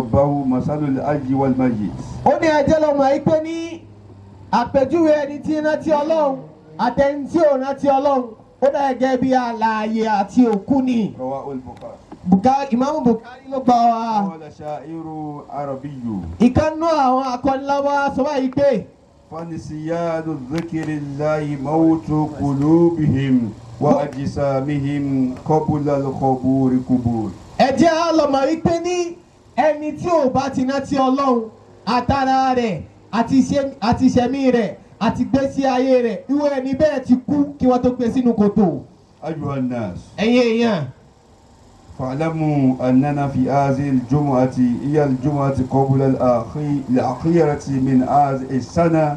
ربه مثل الحي والميت. ó ní ẹjẹ́ lọ́mọ yìí pé ní àpèjúwe ẹni tí rántí Ọlọ́run àtẹni tí ò rántí Ọlọ́run ó dà gẹ́gẹ́ bí alààyè àti òkú ni. رواه البخاري. Imam Bukhari ló gbà wá. قال شاعر عربي. ìkànnú àwọn akọ́niláwá sọ báyìí pé. فنسيان ذكر الله موت قلوبهم وأجسامهم قبل القبور قبور. ẹ jẹ́ á lọ mọ̀ wípé ní ẹni tí ò bá ti rántí Ọlọ́run àtàrà rẹ̀ àti ìṣẹ̀mí rẹ̀ àti gbésí ayé rẹ̀ irú ẹni bẹ́ẹ̀ ti kú kí wọ́n tó gbé sínú kòtò. أيها الناس. ẹ̀yin èèyàn. فاعلموا أننا في هذه الجمعة هي الجمعة قبل الأخيرة من هذه السنة.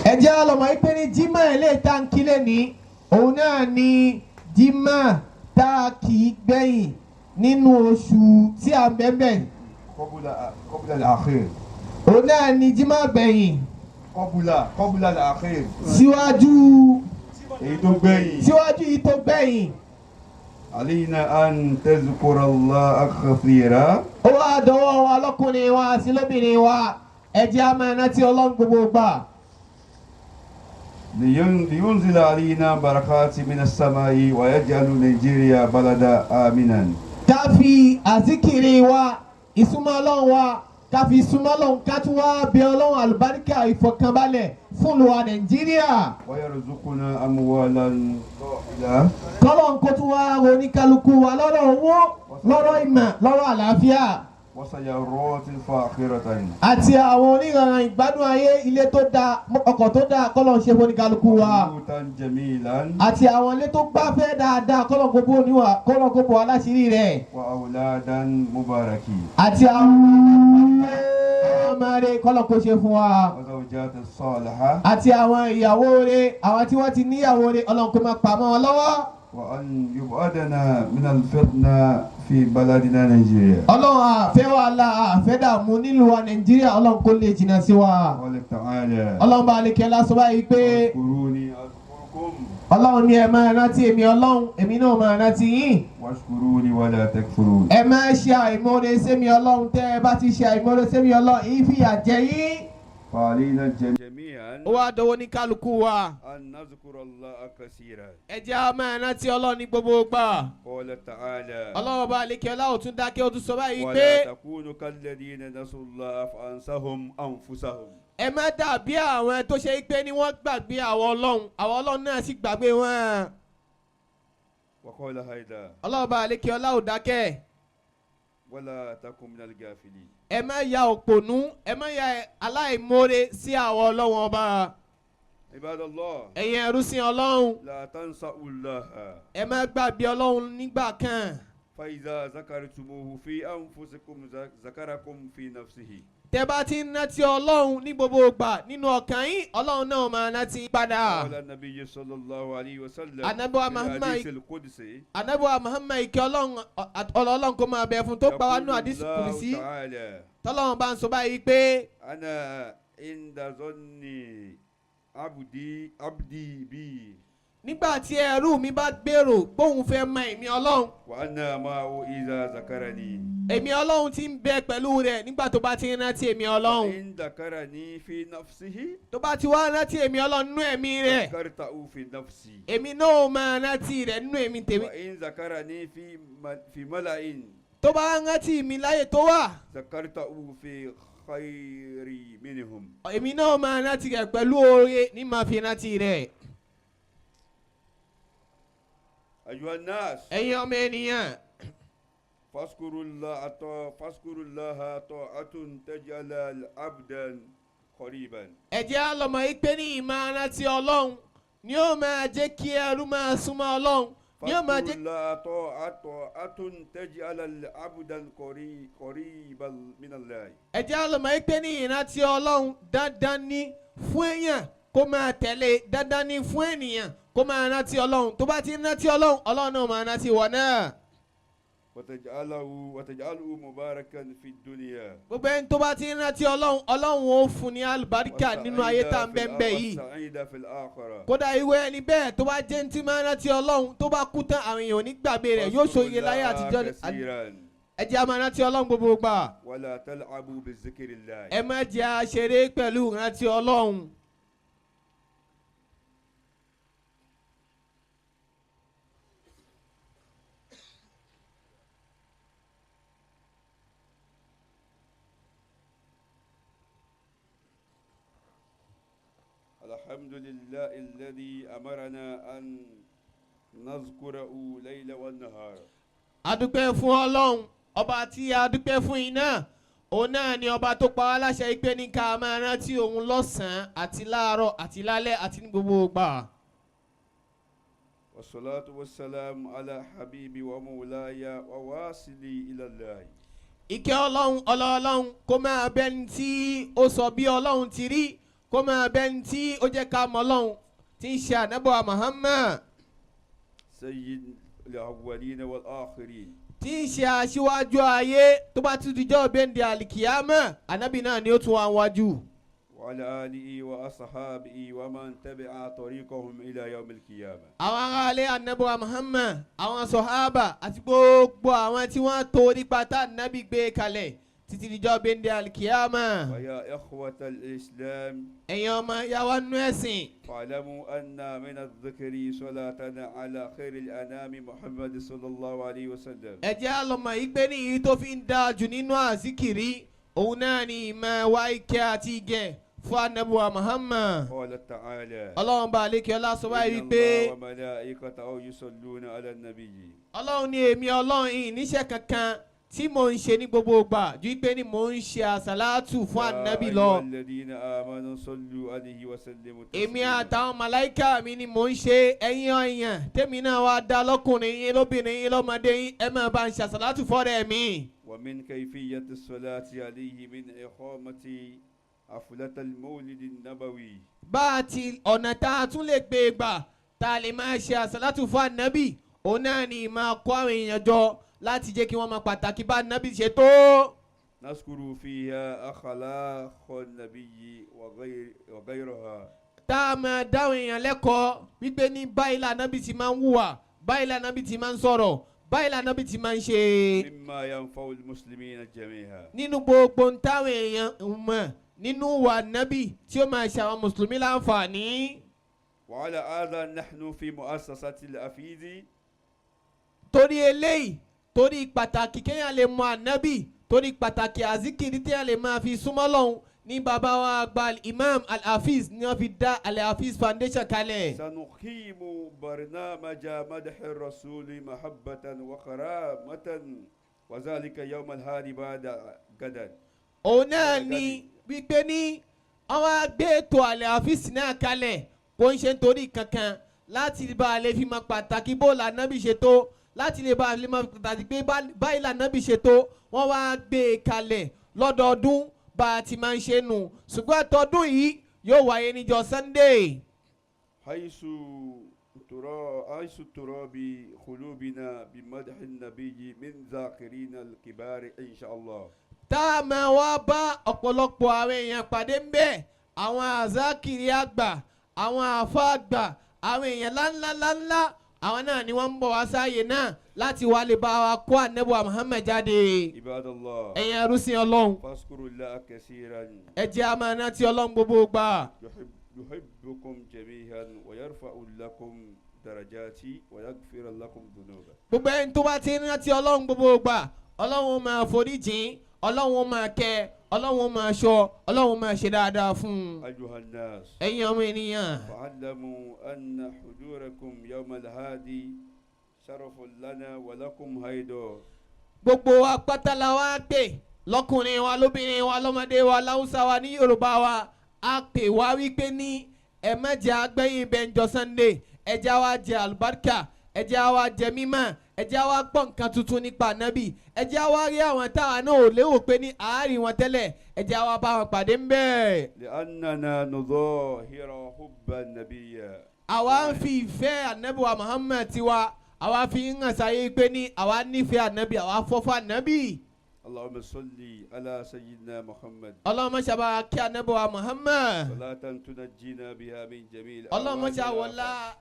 ẹ jẹ́ á lọ mọ̀ wípé ní jímọ̀ ilé ìtànkì lẹ́ni òun náà ni jímọ̀ tá a kì í gbẹ̀yìn nínú oṣù tí a ń bẹ̀bẹ̀. قبل الأخير. òun náà ni jímọ̀ gbẹ̀yìn. قبل الأخير. síwájú yìí tó gbẹ̀yìn. علينا أن تذكر الله كثيرا. ó wá dọwọ́ wa lọ́kùnrin wa sí lóbìnrin wa ẹ jẹ́ á máa rántí Ọlọ́run gbogbo gbà. لينزل علينا بركات من السماء ويجعل نيجيريا بلدا آمنا. ká fi àzíkiri wa ìsúnmọ́ Ọlọ́run wa ká fi súnmọ́ Ọlọ́run ká tún wá bí Ọlọ́run àlùbáríkà ìfọ̀kànbalẹ̀ fún ìlú Nàìjíríà. ويرزقنا أموالا طائلة. kọ́lọ́n kó tún wá oníkálukú wa lọ́rọ̀ owó lọ́rọ̀ ìmọ̀ lọ́rọ̀ àlàáfíà. وسيارات فاخرة. àti àwọn oníranran ìgbádùn ayé ilé tó dáa ọkọ̀ tó dáa kọ́lọ́n ṣe fún oníkálukú wa. بيوتا جميلا. àti àwọn ilé tó gbáfẹ́ dáadáa kọ́lọ́n kó bò wá láṣìírí rẹ̀. وأولادا مباركين. àti àwọn ọmọ rẹ̀ kọ́lọ́n kó ṣe fún wa. وزوجات صالحة. àti àwọn ìyàwó rẹ̀ àwọn tí wọ́n ti níyàwó rẹ̀ Ọlọ́run kó máa pa mọ́ wọn lọ́wọ́. وأن يبعدنا من الفتنة في بلدنا نيجيريا. Ọlọ́run àfẹ́ wàhálà àfẹ́ dààmú nílùú wa Nàìjíríà Ọlọ́run kó lè jìnnà sí wa. قال تعالى. Ọlọ́run bá lè kẹ́ lásán báyìí pé اذكروني أذكركم Ọlọ́run ní ẹ máa rántí èmi Ọlọ́run èmi náà máa rántí yín. واشكروني ولا تكفرون. ẹ máa ṣe àìmọ́re sẹ́mi Ọlọ́run tẹ́ ẹ bá ti ṣe àìmọ́re sẹ́mi Ọlọ́run yìí fìyà jẹ yín. فعلينا جميعا ó wá dọwọ́ ní kálukú wa. أن نذكر الله كثيرا. ẹ jẹ́ á máa rántí Ọlọ́run ní gbogbo gbà. قال تعالى. Ọlọ́run bá lè kẹ́ ọlá ó tún dákẹ́ ó tún sọ báyìí pé. ولا تكونوا كالذين نسوا الله فأنساهم أنفسهم. ẹ má dàbí àwọn tó ṣe pé ní wọ́n gbàgbé àwọn Ọlọ́run náà sì gbàgbé wọn. وقال هيدا. Ọlọ́run bá lè kẹ́ ọlá ó dákẹ́. ولا تكن من الغافلين. ẹ má ya òpònú ẹ má ya aláìmoore sí àwọn Ọlọ́run ọba. عباد الله. ẹ̀yin ẹrúsìn Ọlọ́run. لا تنسوا الله. ẹ má gbàgbé Ọlọ́run nígbà kan. فإذا ذكرتموه في أنفسكم ذكركم في نفسه. tẹ́ bá ti ń rántí Ọlọ́run ní gbogbo ìgbà nínú ọkàn yín Ọlọ́run náà máa rántí padà. قال النبي صلى الله عليه وسلم. Ànábì wa Muhammad. الحديث القدسي. Ànábì wa Muhammad ìkẹ́ Ọlọ́run kó máa bẹ fún tó gbà wá nínú àdìsí kùrìsí. tọ́lọ́run bá ń sọ báyìí pé. أنا عند ظن عبدي بي. nígbà tí ẹrú mi bá gbèrò bóun fẹ́ mọ èmi Ọlọ́run. وأنا معه إذا ذكرني. èmi Ọlọ́run ti ń bẹ pẹ̀lú rẹ̀ nígbà tó bá ti ń rántí èmi Ọlọ́run. إن ذكرني في نفسه. tó bá ti wá rántí èmi Ọlọ́run nínú ẹ̀mí rẹ̀. ذكرته في نفسي. èmi náà máa rántí rẹ̀ nínú ẹ̀mí tèmi. وإن ذكرني في ملأ. tó bá rántí mi láyè tó wà. ذكرته في خير منهم. èmi náà máa rántí rẹ̀ pẹ̀lú oore ní màá fi rántí rẹ̀. أيها الناس. ẹ̀yin ọmọ ènìyàn. فاذكروا الله طاعة تجعل العبد قريبا. ẹ jẹ́ á lọ mọ̀ yìí pé ní ìmọ̀ rántí Ọlọ́run ni ó máa jẹ́ kí ẹrú máa súnmọ́ Ọlọ́run ni ó máa jẹ́. فاذكروا الله طاعة تجعل العبد قريبا من الله. ẹ jẹ́ á lọ mọ̀ yìí pé ní ìrántí Ọlọ́run dandan ni fún èèyàn kó máa tẹ̀lé dandan ni fún ènìyàn kó máa rántí Ọlọ́run tó bá ti rántí Ọlọ́run Ọlọ́run náà máa rántí wọn náà. وتجعله مباركا في الدنيا. gbogbo ẹni tó bá ti rántí Ọlọ́run Ọlọ́run ó fún ní àlùbáríkà nínú ayé tá à ń bẹ́ẹ̀ yìí. وسعيدا في الآخرة. kódà ìwé ẹni bẹ́ẹ̀ tó bá jẹ́ ní tí máa rántí Ọlọ́run tó bá kú tán àwọn èèyàn ò ní gbàgbé rẹ̀ yóò ṣoríire láyé àtijọ́. ẹ jẹ́ a máa rántí Ọlọ́run gbogbo gbà. ولا تلعبوا بذكر الله. ẹ má jẹ́ a ṣeré pẹ̀lú ìrántí Ọlọ́run. الحمد لله الذي أمرنا أن نذكره ليلا والنهار. A dúpẹ́ fún Ọlọ́run ọba tí a dúpẹ́ fún iná òun náà ni ọba tó pa wá láṣẹ pé ní ká máa rántí òun lọ́sàn-án àti láàárọ̀ àti lálẹ́ àti ní gbogbo ìgbà. والصلاة والسلام على حبيبي ومولاي وواصلي إلى الله. Ìkẹ́ Ọlọ́run Ọlọ́run kó máa bẹ́ni tí ó sọ bí Ọlọ́run ti rí kó máa bẹ́ni tí ó jẹ́ ká mọ̀ Ọlọ́run tí ń ṣe ànábọ̀ Muhammad. سيد الأولين والآخرين. tí ń ṣe aṣíwájú ayé tó bá tún dijọ́ bẹ́ndẹ̀ àlìkìyámà ànábì náà ni ó tún wá wájú. وعلى آله وأصحابه ومن تبع طريقهم إلى يوم القيامة. àwọn aráalé ànábì Muhammad àwọn sọ̀hábà àti gbogbo àwọn tí wọ́n torí pátá ànábì gbé kalẹ̀ títí dijọ́ bẹ́ndẹ̀ àlìkìyámà. ويا إخوة الإسلام. ẹ̀yin ọmọ yàwá nú ẹ̀sìn. فاعلموا أن من الذكر صلاتنا على خير الأنام محمد صلى الله عليه وسلم. ẹ jẹ́ àlọ́mọ yìí pé ní èyí tó fi ń dáa jù nínú àzíkìrí òun náà ni ìmọ̀ wá ike àti ìgẹ̀ fún ànábì Muhammad. قال تعالى. Ọlọ́run bá àlékè ọlá sọ báyìí إن wípé الله وملائكته يصلون على النبي. Ọlọ́run ní èmi Ọlọ́run yìí níṣẹ́ kankan tí mò ń ṣe ní gbogbo ìgbà ju pé ní mò ń ṣe àsàlátù fún ànábì lọ. الذين آمنوا صلوا عليه وسلموا èmi تسليما. àtàwọn màláìkà mi ni mò ń ṣe ẹ̀yin ọ̀yàn tèmi náà wá dá lọ́kùnrin yín lóbìnrin yín lọ́mọdé yín ẹ máa bá ń ṣe àsàlátù fọ́rẹ́ mi. ومن كيفية الصلاة عليه من إقامة حفلة المولد النبوي. bá a ti ọ̀nà tá a tún lè gbé gbà tá a lè máa ṣe àsàlátù fún ànábì òun náà ni máa kó àwọn èèyàn jọ láti jẹ́ kí wọ́n máa pàtàkì bá ànábì ṣe tó. نذكر فيها أخلاق النبي وغيرها. tá a máa dáhùn èèyàn lẹ́kọ̀ọ́ wípé ní báyìí l'Ànábì ti máa ń hùwà báyìí l'Ànábì ti máa ń sọ̀rọ̀ báyìí l'Ànábì ti máa ń ṣe. مما ينفع المسلمين جميعا. nínú gbogbo ń táwọn èèyàn mọ̀ nínú wà nábì tí ó máa ṣe àwọn mùsùlùmí láǹfààní. وعلى هذا نحن في مؤسسة الحفيظ. torí eléyìí torí pàtàkì kéèyàn lè mọ ànábì torí pàtàkì àzíkiri téèyàn lè máa fi súnmọ́ lọ́hùn ní bàbá wa àgbà Imam Al-Hafeez ni wọ́n fi dá Al-Hafeez Foundation kalẹ̀. سنقيم برنامج مدح الرسول محبة وكرامة وذلك يوم الهادي بعد غدا. òun náà ni wípé ní àwọn agbé ètò Al-Hafeez náà kalẹ̀ kò ń ṣe nítorí kankan láti bá a lè fi mọ pàtàkì bó l'Ànábì ṣe tó láti lè bá a lè mọ pàtàkì pé báyìí l'Ànábì ṣe tó wọ́n wá gbé e kalẹ̀ lọ́dọọdún bá a ti máa ń ṣe nù ṣùgbọ́n àtọ́dún yìí yóò wáyé níjọ́ Sunday. حيث ترى بقلوبنا بمدح النبي من ذاكرين الكبار إن شاء الله. tá a máa wá bá ọ̀pọ̀lọpọ̀ àwọn èèyàn pàdé ń bẹ̀ àwọn àzákìrì àgbà àwọn àfa àgbà àwọn èèyàn ńláńláńlá àwọn náà ni wọ́n ń bọ̀ wá sáàyè náà láti wá lè bá wa kó ànábì Muhammad jáde. عباد الله. ẹ̀yin ẹrúsìn Ọlọ́run فاذكروا الله كثيرا. ẹ jẹ́ a máa rántí Ọlọ́run gbogbo gbà. يحبكم جميعا ويرفع لكم درجاتي ويغفر لكم ذنوبا. gbogbo ẹni tó bá ti rántí Ọlọ́run gbogbo gbà Ọlọ́run máa foríjìn Ọlọ́run máa kẹ́ Ọlọ́run máa ṣọ́ Ọlọ́run máa ṣe dáadáa fún un. أيها الناس. ẹ̀yin ọmọ ènìyàn. فاعلموا أن حضوركم يوم الهادي شرف لنا ولكم أيضا. gbogbo wa pátá la wá pè lọ́kùnrin wa lóbìnrin wa lọ́mọdé wa láwùsá wa ní Yorùbá wa a pè wá wípé ní ẹ má jẹ́ agbẹ́yìn bẹ́ńjọ Sunday ẹ jẹ́ wa jẹ àlùbáríkà ẹ jẹ́ wa jẹ mímọ́ ẹ jẹ́ wa gbọ́ nǹkan tuntun nípa ànábì ẹ jẹ́ wa rí àwọn táwa náà ò lérò pé ní àárín wọn tẹ́lẹ̀ ẹ jẹ́ wa bá wọn pàdé ń bẹ́ẹ̀. لأننا نظاهر حب النبي. àwa ń fi ìfẹ́ ànábì wa Muhammad tiwa àwa fi ń hàn sáyé pé ní àwa nífẹ̀ẹ́ ànábì àwa fọ́fọ́ ànábì. اللهم صل على سيدنا محمد. Ọlọ́run ṣàbà kí ànábì wa Muhammad. صلاة تنجينا بها من جميع. Ọlọ́run ṣàwọlá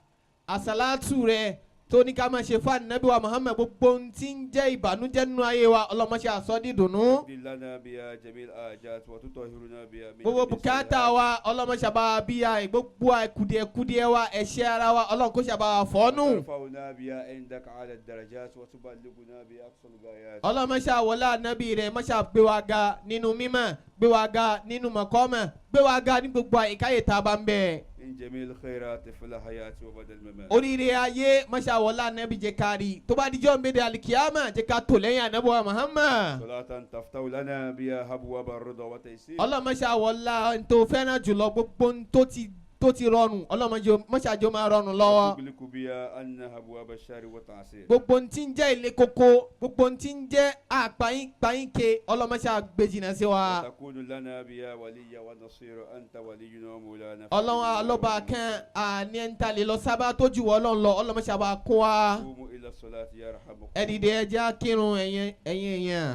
àsàlátù rẹ̀ tó ní ká máa ṣe fún ànábì wa Muhammad gbogbo ohun tí ń jẹ́ ìbànújẹ́ nínú ayé wa ọlọ́mọṣẹ́ àsọdídùnú. gbogbo bùkátà wa ọlọ́mọṣẹ́ bá bíyà gbogbo kùdìẹ̀kùdìẹ̀ wa ẹ̀ṣẹ̀ ara wa ọlọ́run kó ṣàbà fọ́nù. ọlọ́mọṣẹ́ àwọlá ànábì rẹ̀ mọ́ṣẹ́ gbé wa ga nínú mímọ́ gbé wa ga nínú mọ̀kọ́mọ̀ gbé wa ga ní gbogbo àyíkáyè tá a bá ń bẹ̀. oríire ayé masha wọlá anabi jẹ́ kárí tó bá dijọ́ mbẹ́dẹ alikiyama jẹ́ ká tó lẹ́yìn anabi wa Muhammad. ọlọ́mọṣà wọlá ntò fẹ́ràn jùlọ gbogbo tó ti rọrùn ọlọ́mọṣà jọ máa rọrùn lọ́wọ́. gbogbo ntí ń jẹ́ ilé koko gbogbo ntí ń jẹ́ àpáyín ke ọlọ́mọṣà gbèjìnà sí wa. ọlọ́run alọ́ba kan àní ẹ̀ ń talè lọ sábà tó jù wọ́n lọ́n lọ ọlọ́mọṣà bá kó wa. ẹ dìde ẹ jẹ́ kírun ẹ̀yin èèyàn.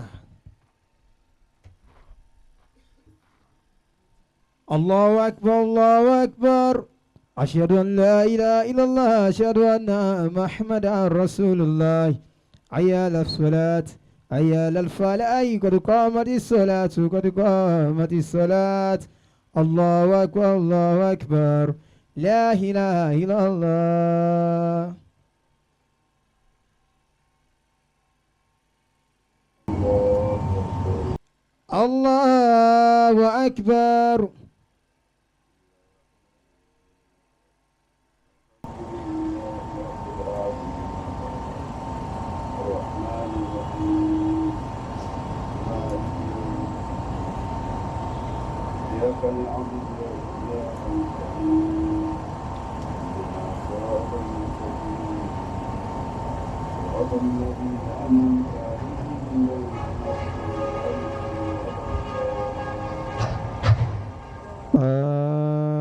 الله أكبر الله أكبر أشهد أن لا إله إلا الله أشهد أن محمدا رسول الله حي على الصلاة حي على الفلاح قد قامت الصلاة قد قامت الصلاة الله أكبر الله أكبر لا إله إلا الله الله أكبر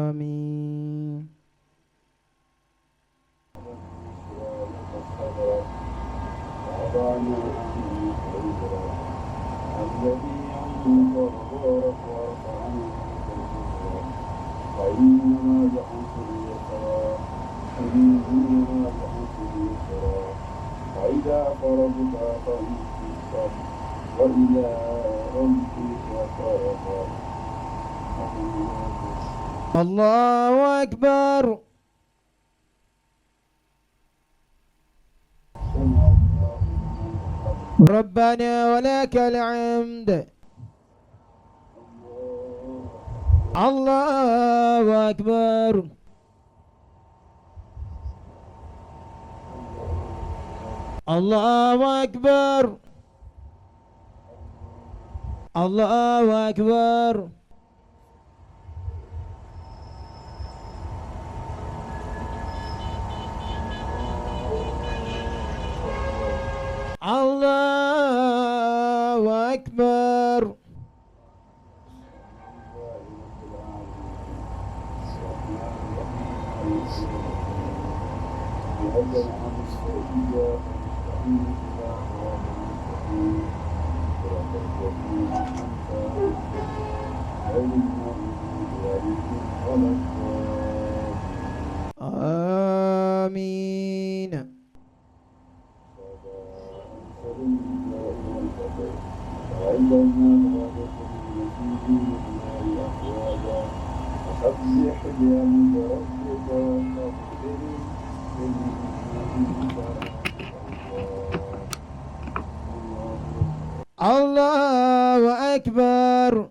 آمين فإذا فرغت فانصب وإلى ربك فارغب. الله أكبر ربنا ولك الحمد الله أكبر الله أكبر الله أكبر الله أكبر آمين الله أكبر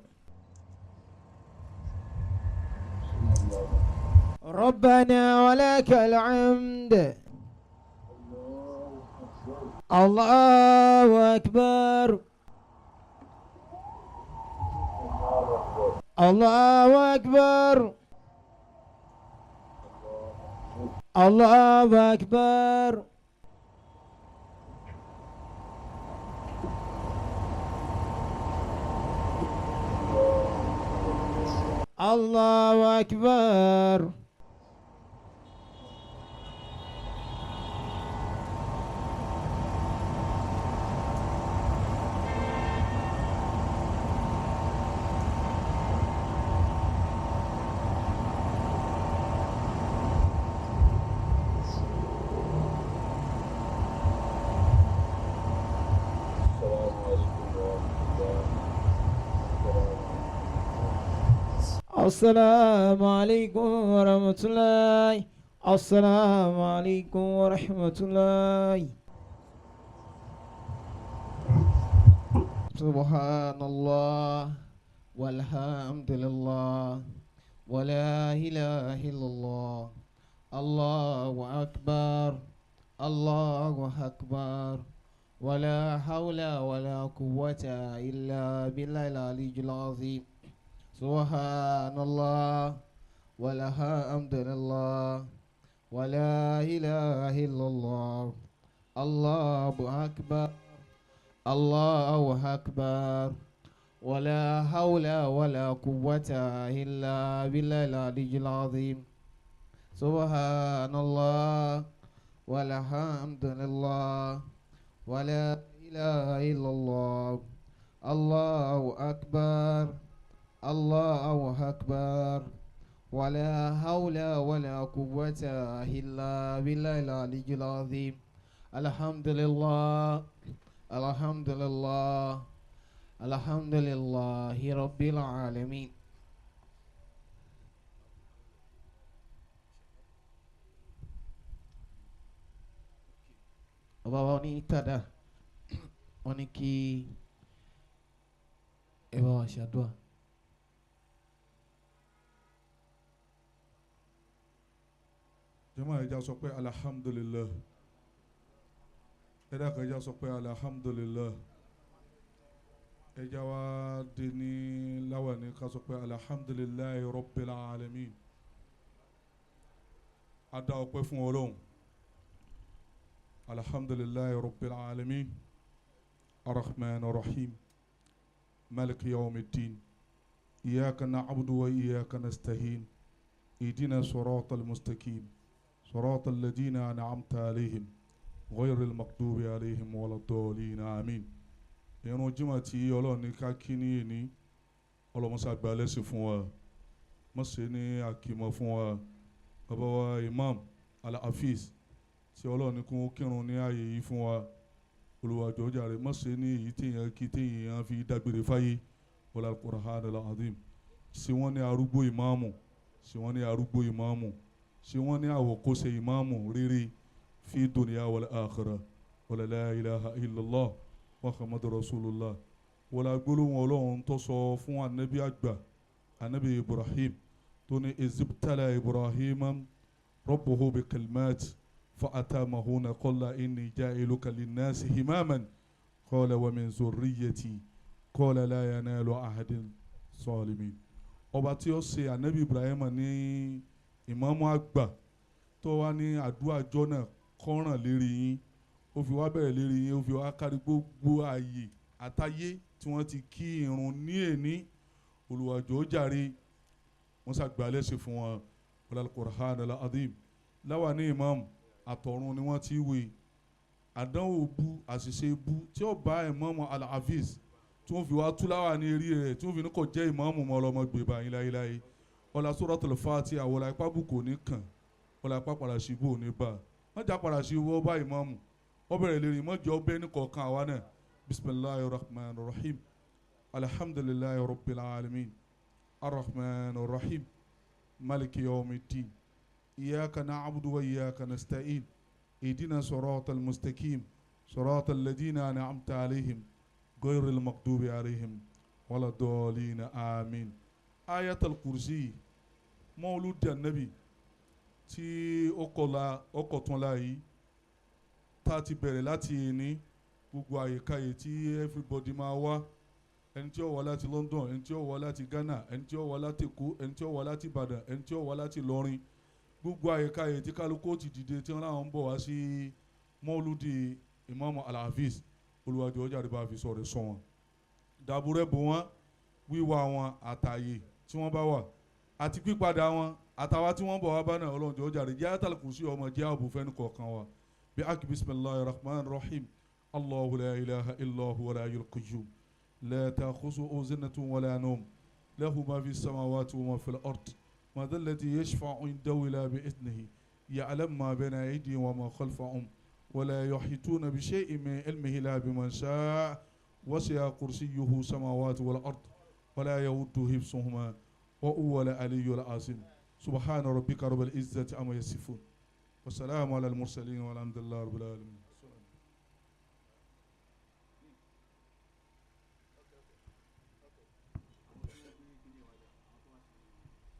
ربنا ولك الحمد الله أكبر الله أكبر الله أكبر الله أكبر السلام عليكم ورحمة الله. السلام عليكم ورحمة الله. سبحان الله والحمد لله ولا إله إلا الله. الله أكبر. الله أكبر. ولا حول ولا قوة إلا بالله العلي العظيم. سبحان الله والحمد لله ولا إله إلا الله. الله أكبر. الله أكبر. ولا حول ولا قوة إلا بالله العلي العظيم. سبحان الله والحمد لله ولا إله إلا الله. الله أكبر. الله أكبر. ولا حول ولا قوة إلا بالله العلي العظيم. الحمد لله. الحمد لله. الحمد لله رب العالمين. Bàbá ní tàdá wọ́n ní kí ẹ bá wa ṣàdúrà. Jàmáà ẹja sọ pé alhamdulillah. Ẹ̀dá kan ẹja sọ pé alhamdulillah. Ẹja wa di ní láwàní ká sọ pé alhamdulillahi rabbil alamin. A dá ọpẹ́ fún Ọlọ́run. Alhamdulillahi rabbil alamin. Ar-Rahman Ar-Rahim. Maliki yawmiddin. Iyyaka na'budu wa iyyaka nasta'in. Ihdina siratal mustaqim. صراط الذين أنعمت عليهم غير المغضوب عليهم ولا الضالين آمين. Ìrun Jímọ̀ tí Ọlọ́run ní ká kí ní èní ọlọ́mọṣá gba lẹ́sìn fún wa mọ̀ṣẹ́ ní àkìmọ̀ fún wa bàbá wa Imam Al-Hafeez tí Ọlọ́run ní kún kírun ní ààyè yìí fún wa olùwàjọ́ jàre mọ̀ṣẹ́ ní èyí téèyàn kí téèyàn fi dágbére fáyé wọlé Al-Qur'an Al-Azim sí wọ́n ní arúgbó ìmáàmù sí wọ́n ní arúgbó ìmáàmù sí wọ́n ní àwòkọ́ṣe ìmáàmù rere fi dunya wal akhirah wala la ilaha illallah muhammadu rasulullah wala gbólóhùn Ọlọ́run tó sọ fún anabi àgbà anabi Ibrahim tó ní izibtala Ibrahim rabbuhu bi kalimat fa atamahuna qala inni ja'iluka linnasi imaman qala wa min zurriyyati qala la yanalu ahadin zalimin. Ọba tí ó ṣe anabi Ibrahim ní ìmáàmù àgbà tó wá ní àdúrà jọ́nà kọ́ràn lérí yín ó fi wá bẹ̀rẹ̀ lérí yín ó fi wá kárí gbogbo ààyè àtayé tí wọ́n ti kí irun ní èní olùwàjò jàre wọ́n ṣàgbà lẹ́sẹ̀ fún wọn Al-Qur'an Al-Azim láwa ní ìmáàmù àtọ̀run ni wọ́n ti wé àdánwò bú àṣìṣe bú tí ó bá ìmáàmù Al-Hafeez tí wọ́n fi wá tú láwa ní eré rẹ̀ tí wọ́n fi ní kò jẹ́ ìmáàmù mọ́ ọlọ́mọ gbé báyìí láyéláyé ọlá Suratul Fatiha àwọlá ipá bùkún ní kàn ọlá ipá padà sí ibò ní bá wọ́n já padà sí ibò ọba ìmáàmù wọ́n bẹ̀rẹ̀ lérí mọ́jọ́ ọbẹ̀ ní kọ̀ọ̀kan àwa náà bismillahir rahmanir rahim alhamdulillahi rabbil alamin arrahmanir rahim maliki yawmiddin iyyaka na'budu wa iyyaka nasta'in ihdina siratal mustaqim siratal ladina an'amta alaihim ghayril maghdubi alaihim waladdallin amin. Ayatul Kursi mọ́lúdì ànábì tí ọkọ̀ tún láàyè tá a ti bẹ̀rẹ̀ láti ní gbogbo àyíkáyè tí everybody máa wá ẹni tí ó wá láti London ẹni tí ó wá láti Ghana ẹni tí ó wá láti Èkó ẹni tí ó wá láti Ìbàdàn ẹni tí ó wá láti Ìlọrin gbogbo àyíkáyè tí kálukú ti dìde tí wọ́n láwọn ń bọ̀ wá sí mọ́lúdì Imam Al-Hafeez olùwàjò ọjà rẹ̀ bá fi sọ̀rọ̀ sọ wọn dàbúrẹ́ bò wọ́n wíwá wọn àtàyè tí wọ́n bá wà àti pípadà wọn àtàwa tí wọ́n bọ̀ wá bá náà Ọlọ́run jọ̀ọ́ jàre jẹ́ Ayatul Kursi ọmọ jẹ́ ààbò fẹ́ni kọ̀ọ̀kan wa bí akí bismillahir rahmanir rahim Allahu la ilaha illa huwal hayyul qayyum la ta'khuzuhu sinatun wala nawm lahu ma fis samawati wa ma fil ard ma dhal ladhi yashfa'u indahu illa bi idhnihi ya'lamu ma bayna aydihim wa ma khalfahum wa la yuhituna bi shay'in min ilmihi illa biman sha'a wasi'a kursiyyuhu samawati wal ard ولا يود حفظهما وهو العلي العظيم سبحان ربك رب العزة عما يصفون والسلام على المرسلين والحمد لله رب العالمين